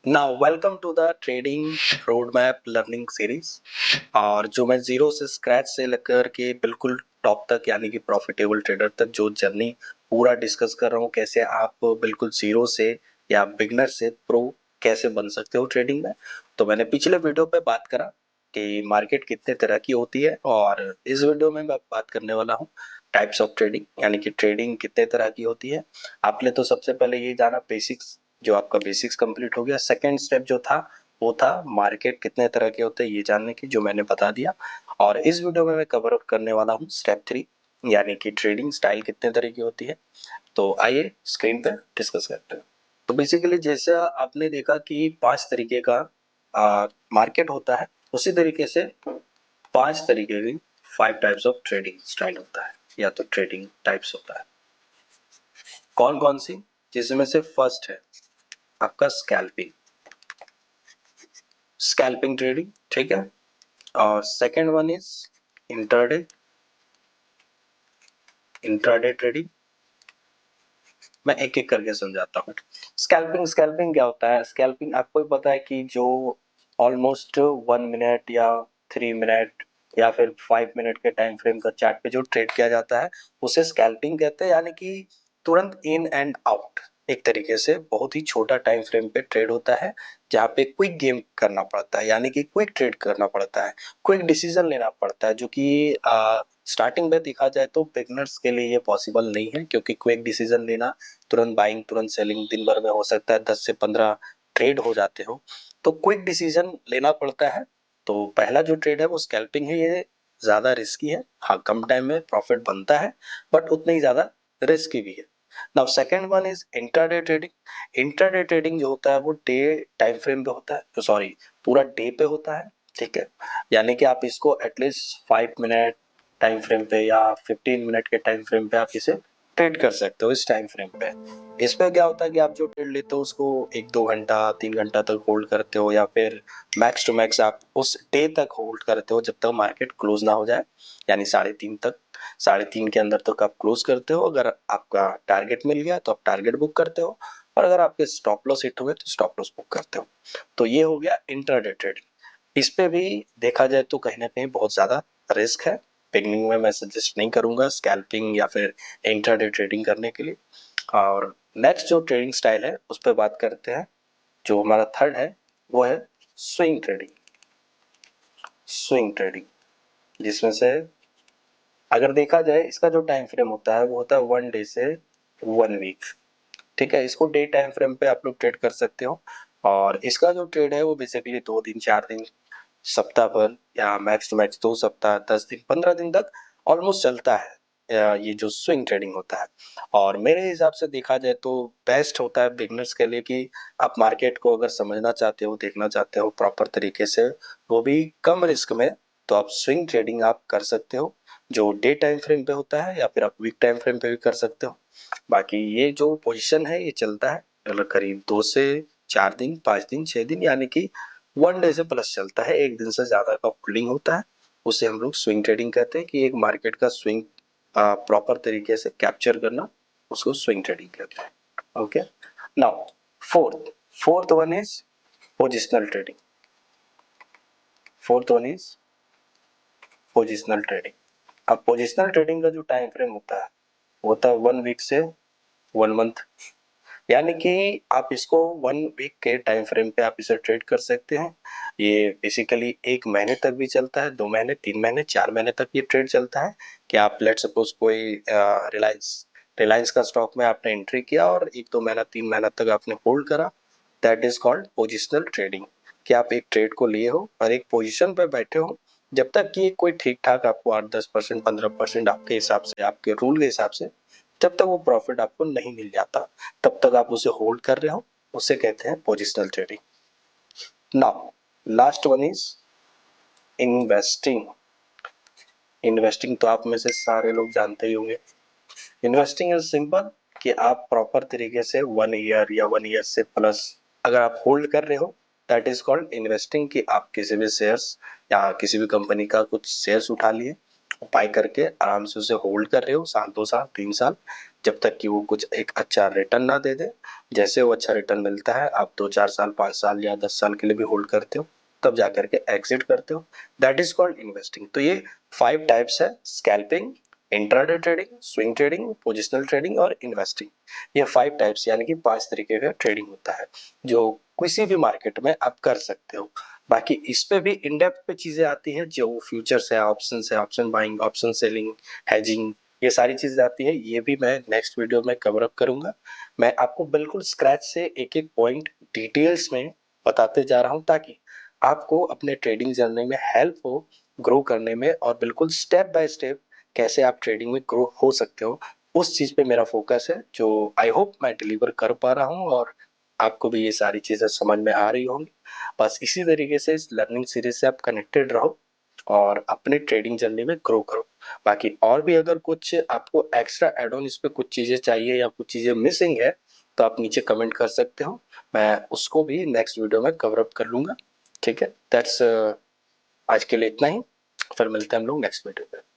Now welcome to the trading road map learning series. और जो मैं जीरो से स्क्रैच से लेकर के बिल्कुल टॉप तक यानी कि प्रॉफिटेबल ट्रेडर तक जो जर्नी पूरा डिस्कस कर रहा हूँ, कैसे आप बिल्कुल जीरो से या बिगनर से प्रो कैसे बन सकते हो ट्रेडिंग में। तो मैंने पिछले वीडियो पे बात करा कि मार्केट कितने तरह की होती है, और इस वीडियो में मैं बात करने वाला हूँ टाइप्स ऑफ ट्रेडिंग, यानी कि ट्रेडिंग कितने तरह की होती है। आपने तो सबसे पहले ये जाना बेसिक्स, जो आपका बेसिक्स कंप्लीट हो गया। सेकंड स्टेप जो था वो था मार्केट कितने तरह के होते हैं ये जानने की, जो मैंने बता दिया। और इस वीडियो में मैं कवर करने वाला हूँ स्टेप 3, यानी कि ट्रेडिंग स्टाइल कितने तरह की होती है। तो आइए स्क्रीन पे डिस्कस करते हैं। तो बेसिकली जैसा आपने देखा कि 5 तरीके का मार्केट होता है, उसी तरीके से 5 तरीके की 5 टाइप्स ऑफ ट्रेडिंग स्टाइल होता है, या तो ट्रेडिंग टाइप्स होता है। कौन कौन सी? जिसमें से फर्स्ट है आपका स्कैल्पिंग, स्कैल्पिंग ट्रेडिंग, ठीक है। और second one is intraday, intraday trading. मैं एक एक करके समझाता हूँ। स्कैल्पिंग, स्कैल्पिंग क्या होता है? स्कैल्पिंग आपको ही पता है कि जो ऑलमोस्ट 1 मिनट या 3 मिनट या फिर 5 मिनट के टाइम फ्रेम का चार्ट पे जो ट्रेड किया जाता है उसे स्कैल्पिंग कहते हैं, यानी कि तुरंत इन एंड आउट, एक तरीके से बहुत ही छोटा टाइम फ्रेम पे ट्रेड होता है, जहाँ पे क्विक गेम करना पड़ता है, यानी कि क्विक ट्रेड करना पड़ता है, क्विक डिसीजन लेना पड़ता है, जो कि स्टार्टिंग में देखा जाए तो बिगनर्स के लिए ये पॉसिबल नहीं है, क्योंकि क्विक डिसीजन लेना, तुरंत बाइंग तुरंत सेलिंग दिन भर में हो सकता है 10 से 15 ट्रेड हो जाते हो, तो क्विक डिसीजन लेना पड़ता है। तो पहला जो ट्रेड है वो स्कैल्पिंग है। ये ज्यादा रिस्की है, हाँ कम टाइम में प्रॉफिट बनता है, बट उतना ही ज्यादा रिस्की भी है। Now second one is intraday trading. Intraday trading जो होता है वो डे टाइम फ्रेम पे होता है, सॉरी पूरा डे पे होता है, ठीक है। यानी कि आप इसको एटलीस्ट 5 मिनट टाइम फ्रेम पे या 15 मिनट के टाइम फ्रेम पे आप इसे ट्रेड कर सकते हो इस टाइम फ्रेम पे। इसमें क्या होता है कि आप जो ट्रेड लेते हो उसको 1-2 घंटा 3 घंटा तक होल्ड करते हो, या फिर मैक्स टू मैक्स आप उस डे तक होल्ड करते हो जब तक मार्केट क्लोज ना हो जाए, यानी 3:30 तक, 3:30 के अंदर तक आप क्लोज करते हो। अगर आपका टारगेट मिल गया तो आप टारगेट बुक करते हो, और अगर आपके स्टॉप लॉस हिट हुए तो स्टॉप लॉस बुक करते हो। तो ये हो गया इंट्राडे ट्रेडिंग। इस पे भी देखा जाए तो कहीं ना कहीं बहुत ज्यादा रिस्क है। बिगनिंग में मैं सजेस्ट नहीं करूंगा स्कैल्पिंग या फिर इंट्राडे ट्रेडिंग करने के लिए। और नेक्स्ट जो ट्रेडिंग स्टाइल है उस पर बात करते हैं। जो हमारा थर्ड है वो है स्विंग ट्रेडिंग। स्विंग ट्रेडिंग, जिसमें से अगर देखा जाए इसका जो टाइम फ्रेम होता है वो होता है 1 डे से 1 वीक, ठीक है। इसको डे टाइम फ्रेम पे आप लोग ट्रेड कर सकते हो, और इसका जो ट्रेड है वो बेसिकली 2 दिन 4 दिन, सप्ताह भर, या मैक्स टू मैक्स 2 सप्ताह 10 दिन 15 दिन तक ऑलमोस्ट चलता है ये जो स्विंग ट्रेडिंग होता है। और मेरे हिसाब से देखा जाए तो बेस्ट होता है बिगनर्स के लिए कि आप मार्केट को अगर समझना चाहते हो, देखना चाहते हो प्रॉपर तरीके से, वो भी कम रिस्क में, तो आप स्विंग ट्रेडिंग आप कर सकते हो, जो डे टाइम फ्रेम पे होता है, या फिर आप वीक टाइम फ्रेम पे भी कर सकते हो। बाकी ये जो पोजीशन है ये चलता है मतलब करीब 2 से 4 दिन 5 दिन 6 दिन, यानी कि 1 डे से प्लस चलता है, एक दिन से ज्यादा का होल्डिंग होता है। उसे हम लोग स्विंग ट्रेडिंग कहते हैं, कि एक मार्केट का स्विंग प्रॉपर तरीके से कैप्चर करना, उसको स्विंग ट्रेडिंग कहते हैं। Okay, now fourth fourth one is positional trading. Fourth one is positional trading. अब पोजिशनल ट्रेडिंग का जो टाइम फ्रेम होता है वो होता है 1 वीक से 1 मंथ, यानी कि आप इसको 1 वीक के टाइम फ्रेम पे आप इसे ट्रेड कर सकते हैं। ये बेसिकली 1 महीने तक भी चलता है, 2 महीने 3 महीने 4 महीने तक ये ट्रेड चलता है। कि आप लेट सपोज कोई रिलायंस रिलायंस का स्टॉक में आपने एंट्री किया और 1-2 महीना 3 महीना तक आपने होल्ड करा, that is called positional trading. कि आप एक ट्रेड को लिए हो और एक पोजिशन पे बैठे हो, जब तक कि कोई ठीक ठाक आपको 8-10% 15% आपके हिसाब से, आपके रूल के हिसाब से, जब तक वो प्रॉफिट आपको नहीं मिल जाता तब तक आप उसे होल्ड कर रहे हो, उसे कहते हैं positional trading. Now last one is investing. Investing तो आप में से सारे लोग जानते ही होंगे। इन्वेस्टिंग इज सिंपल, कि आप प्रॉपर तरीके से 1 ईयर या 1 ईयर से प्लस अगर आप होल्ड कर रहे हो, दैट इज कॉल्ड इन्वेस्टिंग। कि आप किसी भी शेयर्स या किसी भी कंपनी का कुछ शेयर्स उठा लिए, बाय करके आराम से उसे होल्ड कर रहे हो 7 2 साल 3 साल, जब तक कि वो कुछ एक अच्छा रिटर्न ना दे दे। जैसे वो अच्छा रिटर्न मिलता है, आप 2-4 साल, 5 साल या 10 साल के लिए भी होल्ड करते हो, तब जा करके एग्जिट करते हो। That is called investing. तो ये 5 टाइप्स है: scalping, intraday trading, swing trading, positional trading और इन्वेस्टिंग। ये 5 टाइप्स यानी कि 5 तरीके का ट्रेडिंग होता है जो किसी भी मार्केट में आप कर सकते हो। बाकी इस पे भी इन डेप्थ पे चीजें आती है, जो फ्यूचर्स है, option buying, option selling, hedging, ये सारी चीजें आती है। ये भी मैं नेक्स्ट वीडियो में कवर अप करूंगा। मैं आपको बिल्कुल स्क्रैच से एक एक पॉइंट डिटेल्स में बताते जा रहा हूं, ताकि आपको अपने ट्रेडिंग जर्नी में हेल्प हो, ग्रो करने में, और बिल्कुल स्टेप बाय स्टेप कैसे आप ट्रेडिंग में ग्रो हो सकते हो, उस चीज पे मेरा फोकस है, जो आई होप मैं डिलीवर कर पा रहा हूँ और आपको भी ये सारी चीजें समझ में आ रही होंगी। बस इसी तरीके से इस लर्निंग सीरीज से आप कनेक्टेड रहो और अपने ट्रेडिंग जर्नी में ग्रो करो। बाकी और भी अगर कुछ आपको एक्स्ट्रा एड ऑन इस पे कुछ चीजें चाहिए या कुछ चीजें मिसिंग है, तो आप नीचे कमेंट कर सकते हो, मैं उसको भी नेक्स्ट वीडियो में कवर अप कर लूंगा। ठीक है, दैट्स आज के लिए इतना ही। फिर मिलते हैं हम लोग नेक्स्ट वीडियो पे।